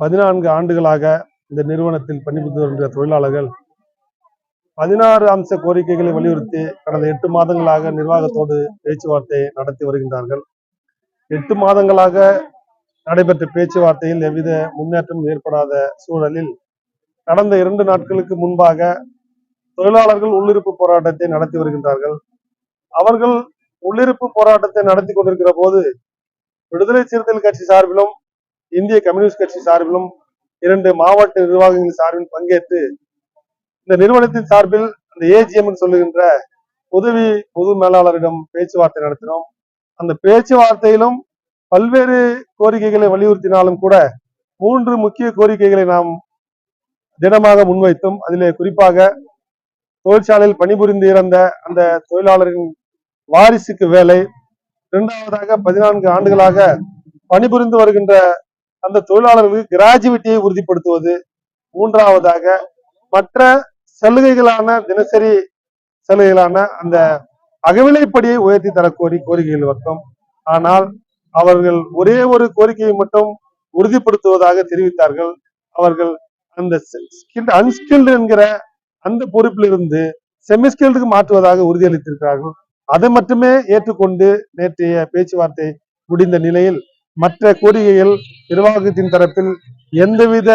14 ஆண்டுகளாக இந்த நிறுவனத்தில் பணிபுரிந்து வருகின்ற தொழிலாளர்கள் 16 அம்ச கோரிக்கைகளை வலியுறுத்தி கடந்த 8 மாதங்களாக நிர்வாகத்தோடு பேச்சுவார்த்தை நடத்தி வருகின்றார்கள். 8 மாதங்களாக நடைபெற்ற பேச்சுவார்த்தையில் எவ்வித முன்னேற்றம் ஏற்படாத சூழலில் கடந்த 2 நாட்களுக்கு முன்பாக தொழிலாளர்கள் உள்ளிருப்பு போராட்டத்தை நடத்தி வருகின்றார்கள். அவர்கள் உள்ளிருப்பு போராட்டத்தை நடத்தி கொண்டிருக்கிற போது விடுதலை சிறுத்தைகள் கட்சி சார்பிலும் இந்திய கம்யூனிஸ்ட் கட்சி சார்பிலும் 2 மாவட்ட நிர்வாகங்கள் சார்பில் பங்கேற்று இந்த நிறுவனத்தின் சார்பில் அந்த ஏஜிஎம் சொல்லுகின்ற உதவி பொது மேலாளரிடம் பேச்சுவார்த்தை நடத்தினோம். அந்த பேச்சுவார்த்தையிலும் பல்வேறு கோரிக்கைகளை வலியுறுத்தினாலும் கூட 3 முக்கிய கோரிக்கைகளை நாம் தினமாக முன்வைத்தோம். அதிலே குறிப்பாக தொழிற்சாலையில் பணிபுரிந்து இறந்த அந்த தொழிலாளரின் வாரிசுக்கு வேலை, 2வதாக 14 ஆண்டுகளாக பணிபுரிந்து வருகின்ற அந்த தொழிலாளர்களுக்கு கிராஜுவிட்டியை உறுதிப்படுத்துவது, 3வதாக மற்ற சலுகைகளான தினசரி சலுகைகளான அந்த அகவிலைப்படியை உயர்த்தி தரக்கோரி கோரிக்கைகள் வைத்தோம். ஆனால் அவர்கள் ஒரே ஒரு கோரிக்கையை மட்டும் உறுதிப்படுத்துவதாக தெரிவித்தார்கள். அவர்கள் அந்த அன்ஸ்கில்டு என்கிற அந்த பொறுப்பில் இருந்து செமிஸ்கில்டுக்கு மாற்றுவதாக உறுதியளித்திருக்கிறார்கள். அதை மட்டுமே ஏற்றுக்கொண்டு நேற்றைய பேச்சுவார்த்தை முடிந்த நிலையில் மற்ற கோரிக்கைகள் நிர்வாகத்தின் தரப்பில் எந்தவித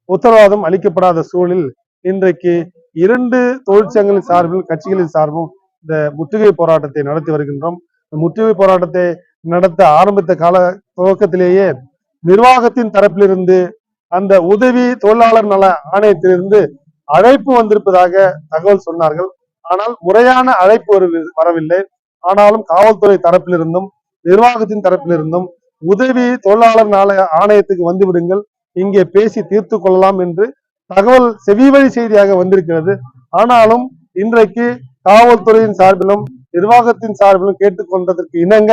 உத்தரவாதம் அளிக்கப்படாத சூழலில் இன்றைக்கு 2 தொழிற்சங்கங்களின் சார்பில் கட்சிகளின் சார்பும் இந்த முற்றுகை போராட்டத்தை நடத்தி வருகின்றோம். முற்றுகை போராட்டத்தை நடத்த ஆரம்பித்த கால துவக்கத்திலேயே நிர்வாகத்தின் தரப்பிலிருந்து அந்த உதவி தொழிலாளர் நல ஆணையத்திலிருந்து அழைப்பு வந்திருப்பதாக தகவல் சொன்னார்கள். ஆனால் முறையான அழைப்பு வரவில்லை. ஆனாலும் காவல்துறை தரப்பிலிருந்தும் நிர்வாகத்தின் தரப்பிலிருந்தும் உதவி தொழிலாளர் நல ஆணையத்துக்கு வந்துவிடுங்கள், இங்கே பேசி தீர்த்து கொள்ளலாம் என்று தகவல் செவிவழி செய்தியாக வந்திருக்கிறது. ஆனாலும் இன்றைக்கு காவல்துறையின் சார்பிலும் நிர்வாகத்தின் சார்பிலும் கேட்டுக்கொண்டதற்கு இணங்க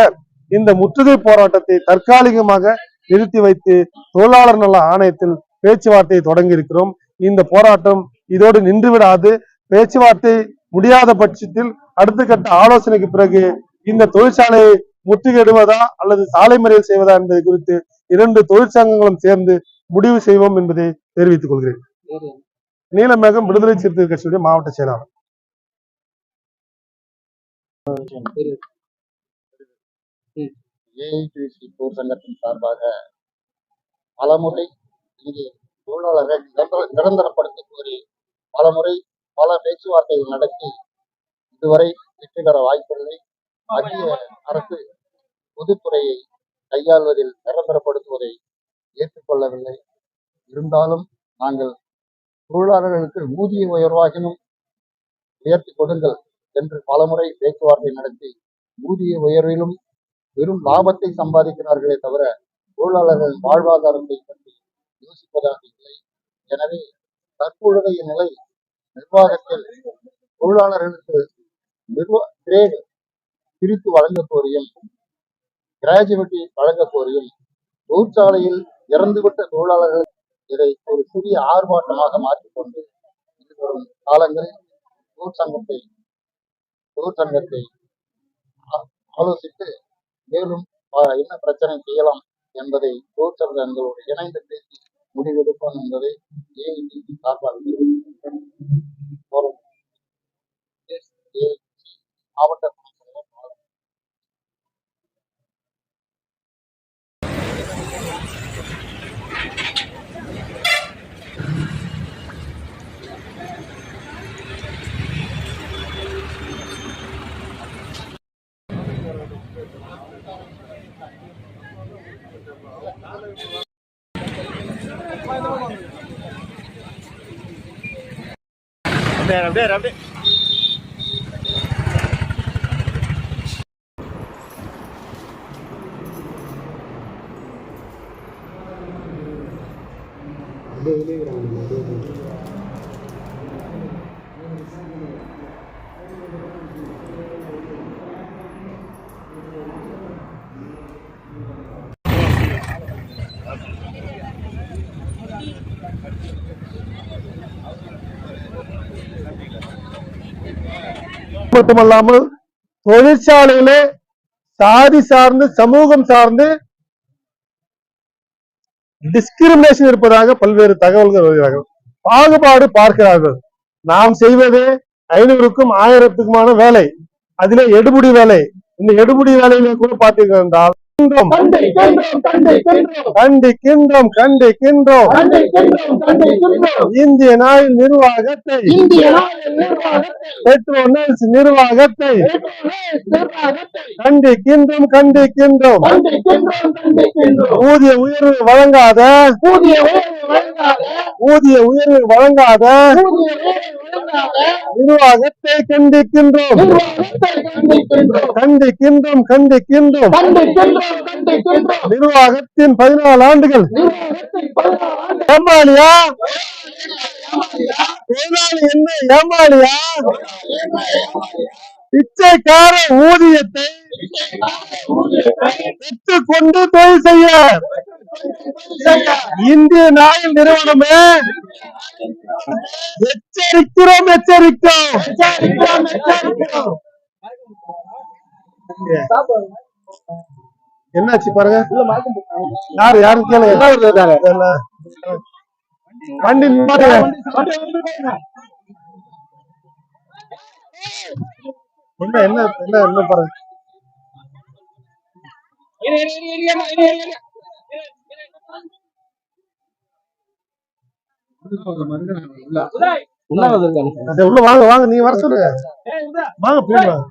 இந்த முற்றுகை போராட்டத்தை தற்காலிகமாக நிறுத்தி வைத்து தொழிலாளர் நல ஆணையத்தில் பேச்சுவார்த்தையை தொடங்கி இருக்கிறோம். இந்த போராட்டம் இதோடு நின்றுவிடாது. பேச்சுவார்த்தை முடியாத பட்சத்தில் அடுத்த கட்ட ஆலோசனைக்கு பிறகு இந்த தொழிற்சாலையை முற்றுகையிடுவதா அல்லது சாலை மறியல் செய்வதா என்பதை குறித்து 2 தொழிற்சங்கங்களும் சேர்ந்து முடிவு செய்வோம் என்பதை தெரிவித்துக் கொள்கிறேன். நீலமேகம் விடுதலை சிறுத்தைகள் கட்சியுடைய மாவட்ட செயலாளர். ஏஐடிசி தொழிற்சங்கத்தின் சார்பாக பலமுறை இங்கே தொழிலாளர்கள் நிரந்தரப்படுத்த கோரி பலமுறை பல பேச்சுவார்த்தைகள் நடத்தி இதுவரை வெற்றி பெற வாய்ப்பில்லை. மத்திய அரசு பொதுத்துறையை கையாள்வதில் நிரந்தரப்படுத்துவதை ஏற்றுக்கொள்ளவில்லை. இருந்தாலும் நாங்கள் தொழிலாளர்களுக்கு ஊதிய உயர்வாகினும் உயர்த்தி கொடுங்கள் என்று பலமுறை பேச்சுவார்த்தை நடத்தி ஊதிய உயர்விலும் வெறும் லாபத்தை சம்பாதிக்கிறார்களே தவிர தொழிலாளர்கள் வாழ்வாதாரத்தை பற்றி யோசிப்பதாக இல்லை. எனவே தற்பொழுதைய நிலை நிர்வாகத்தில் தொழிலாளர்களுக்கு கிரேடு பிரித்து வழங்க கோரியும் கிராஜுவிட்டி வழங்க கோரியும் தொழிற்சாலையில் இறந்துவிட்ட தொழிலாளர்கள் இதை ஒரு சிறிய ஆர்ப்பாட்டமாக மாற்றிக்கொண்டு வரும் காலங்களில் தொழிற்சங்கத்தை ஆலோசித்து மேலும் என்ன பிரச்சனை செய்யலாம் என்பதை தொழிற்சங்கங்களோடு இணைந்து பேசி முடிவெடுப்போம் என்பதை ஏஐடிசி சார்பாக மாவட்ட அப்படியே மட்டுமல்லாமல் தொழிற்சாலையிலே சாதி சார்ந்து சமூகம் சார்ந்து டிஸ்கிரிமினேஷன் இருப்பதாக பல்வேறு தகவல்கள் வருகிறார்கள். பாகுபாடு பார்க்கிறார்கள். நாம் செய்வது 500க்கும் 1000த்துக்குமான வேலை, அதிலே எடுபடி வேலை. இந்த எடுபடி வேலையில கூட பார்த்தீர்கள் என்றால் கண்டிக்கின்றோம். இந்திய நாயின் நிர்வாகத்தை, பெட்ரோநெஸ் நிர்வாகத்தை கண்டிக்கின்றோம். ஊதிய உயர்வு வழங்காத நிர்வாகத்தை கண்டிக்கின்றோம். நிர்வாகத்தின் 14 ஆண்டுகள் ஏமாளியா? என்ன ஏமாளியா? பிச்சைக்கார ஊதியத்தை பெற்றுக்கொண்டு தொழில் செய்ய இந்திய நாயில் நிறுவனமே எச்சரிக்கிறோம். என்னாச்சு பாருங்க. யாரும் கேளுங்க. வண்டி என்ன பாருங்க. உள்ள வாங்க நீங்க வர சொல்லுங்க. வாங்க பின்னாடி வாங்க.